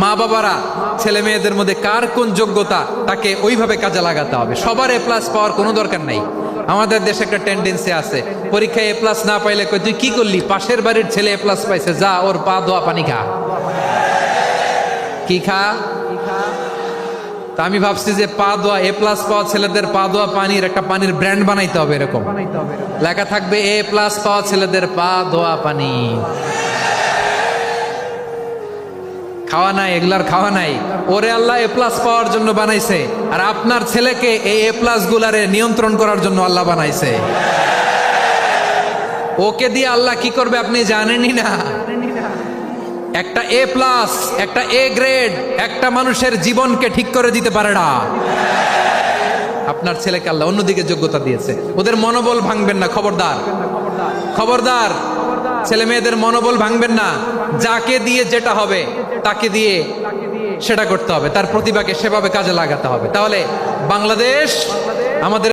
মা বাবারা ছেলে মেয়েদের মধ্যে কার কোন যোগ্যতা তাকে ওইভাবে কাজে লাগাতে হবে। সবার এ প্লাস পাওয়ার কোনো দরকার নাই। আমাদের দেশে একটা টেন্ডেন্সি আছে, পরীক্ষায় এ প্লাস না পাইলে কই তুই কি করলি, পাশের বাড়ির ছেলে এ প্লাস পাইছে, যা ওর পা ধোয়া পানি খা। কি খা? তা আমি ভাবছি যে পা ধোয়া এ প্লাস পাওয়া ছেলেদের পা ধোয়া পানির একটা পানির ব্র্যান্ড বানাইতে হবে, এরকম লেখা থাকবে এ প্লাস পাওয়া ছেলেদের পা ধোয়া পানি। খাওয়া নাই, এগুলার খাওয়া নাই। ওরে আল্লাহ এ প্লাস পাওয়ার জন্য বানাইছে, আর আপনার ছেলেকে এই এ প্লাস গুলারে নিয়ন্ত্রণ করার জন্য আল্লাহ বানাইছে। ওকে দিয়ে আল্লাহ কি করবে আপনি জানেনই না। একটা এ প্লাস, একটা এ গ্রেড একটা মানুষের জীবনকে ঠিক করে দিতে পারে না। আপনার ছেলেকে আল্লাহ অন্যদিকে যোগ্যতা দিয়েছে। ওদের মনোবল ভাঙবেন না, খবরদার খবরদার। ছেলে মেয়েদের মনোবল ভাঙবেন না। যাকে দিয়ে যেটা হবে তাকে দিয়ে সেটা করতে হবে, তার প্রতিভাকে সেভাবে কাজে লাগাতে হবে। তাহলে বাংলাদেশ আমাদের